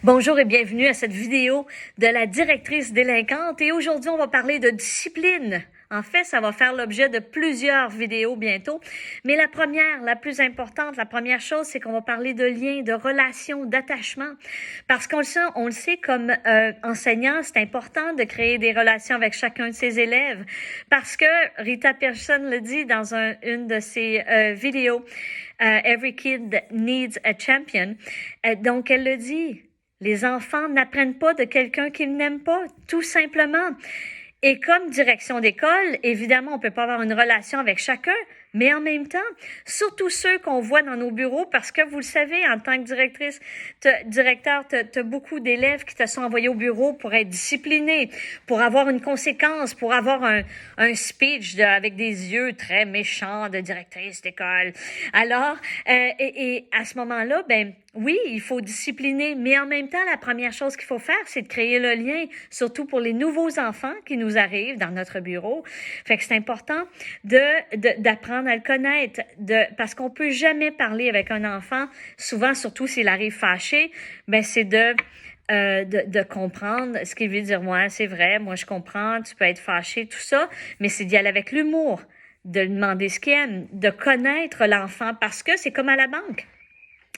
Bonjour et bienvenue à cette vidéo de la directrice délinquante et aujourd'hui on va parler de discipline. En fait, ça va faire l'objet de plusieurs vidéos bientôt, mais la première, la plus importante, la première chose, c'est qu'on va parler de liens, de relations, d'attachement, parce qu'on le sait comme enseignant, c'est important de créer des relations avec chacun de ses élèves, parce que Rita Pierson le dit dans une de ses vidéos, Every kid needs a champion. Donc elle le dit. Les enfants n'apprennent pas de quelqu'un qu'ils n'aiment pas, tout simplement. Et comme direction d'école, évidemment, on peut pas avoir une relation avec chacun, mais en même temps, surtout ceux qu'on voit dans nos bureaux, parce que vous le savez, en tant que directeur, t'as beaucoup d'élèves qui te sont envoyés au bureau pour être disciplinés, pour avoir une conséquence, pour avoir un speech avec des yeux très méchants de directrice d'école. Alors, et à ce moment-là, oui, il faut discipliner, mais en même temps, la première chose qu'il faut faire, c'est de créer le lien, surtout pour les nouveaux enfants qui nous arrivent dans notre bureau. Fait que c'est important d'apprendre à le connaître, parce qu'on peut jamais parler avec un enfant, souvent, surtout s'il arrive fâché, c'est de comprendre ce qu'il veut dire. Ouais, c'est vrai, moi je comprends, tu peux être fâché, tout ça, mais c'est d'y aller avec l'humour, de lui demander ce qu'il aime, de connaître l'enfant, parce que c'est comme à la banque.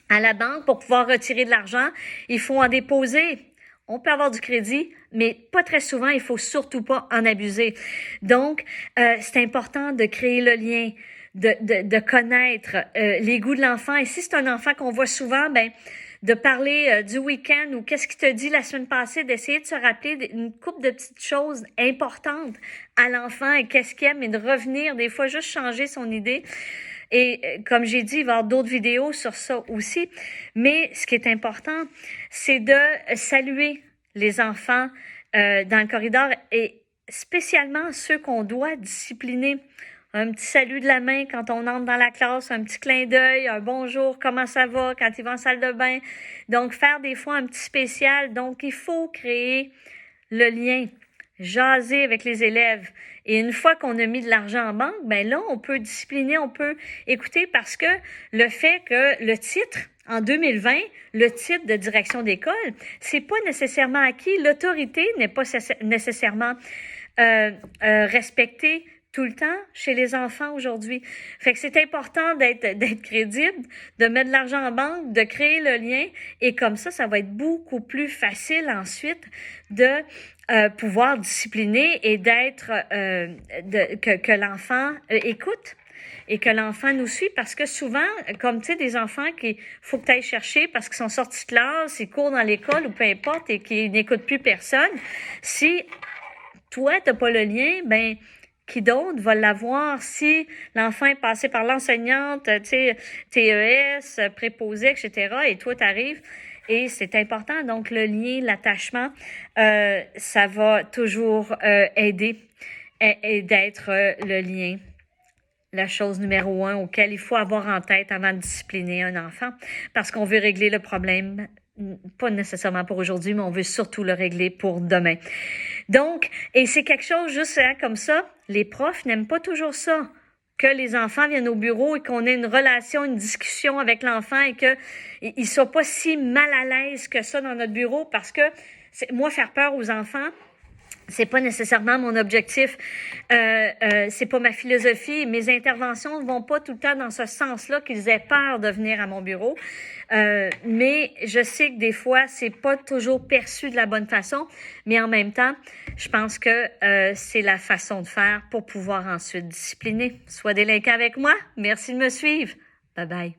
À la banque, pour pouvoir retirer de l'argent, il faut en déposer. On peut avoir du crédit, mais pas très souvent, il faut surtout pas en abuser. Donc, c'est important de créer le lien, de connaître les goûts de l'enfant. Et si c'est un enfant qu'on voit souvent, de parler du week-end ou qu'est-ce qu'il te dit la semaine passée, d'essayer de se rappeler une couple de petites choses importantes à l'enfant et qu'est-ce qu'il aime et de revenir, des fois, juste changer son idée. Et comme j'ai dit, il va y avoir d'autres vidéos sur ça aussi. Mais ce qui est important, c'est de saluer les enfants dans le corridor et spécialement ceux qu'on doit discipliner. Un petit salut de la main quand on entre dans la classe, un petit clin d'œil, un bonjour, comment ça va quand ils vont en salle de bain. Donc, faire des fois un petit spécial. Donc, il faut créer le lien, jaser avec les élèves. Et une fois qu'on a mis de l'argent en banque, là, on peut discipliner, on peut écouter parce que le fait que le titre, en 2020, le titre de direction d'école, c'est pas nécessairement acquis. L'autorité n'est pas nécessairement respectée tout le temps chez les enfants aujourd'hui. Fait que c'est important d'être crédible, de mettre de l'argent en banque, de créer le lien et comme ça va être beaucoup plus facile ensuite de pouvoir discipliner et d'être que l'enfant écoute et que l'enfant nous suit parce que souvent, comme tu sais, des enfants qu'il faut que tu ailles chercher parce qu'ils sont sortis de classe, ils courent dans l'école ou peu importe et qu'ils n'écoutent plus personne, si toi, tu n'as pas le lien, qui d'autre va l'avoir si l'enfant est passé par l'enseignante, tu sais, TES, préposé, etc., et toi, tu arrives. Et c'est important, donc le lien, l'attachement, ça va toujours aider et d'être le lien. La chose numéro 1 auquel il faut avoir en tête avant de discipliner un enfant, parce qu'on veut régler le problème, pas nécessairement pour aujourd'hui, mais on veut surtout le régler pour demain. Donc, et c'est quelque chose juste comme ça, les profs n'aiment pas toujours ça, que les enfants viennent au bureau et qu'on ait une relation, une discussion avec l'enfant et qu'il ne soit pas si mal à l'aise que ça dans notre bureau, parce que moi, faire peur aux enfants, c'est pas nécessairement mon objectif, c'est pas ma philosophie. Mes interventions ne vont pas tout le temps dans ce sens-là qu'ils aient peur de venir à mon bureau. Mais je sais que des fois, c'est pas toujours perçu de la bonne façon, mais en même temps, je pense que c'est la façon de faire pour pouvoir ensuite discipliner. Sois délinquant avec moi. Merci de me suivre. Bye bye.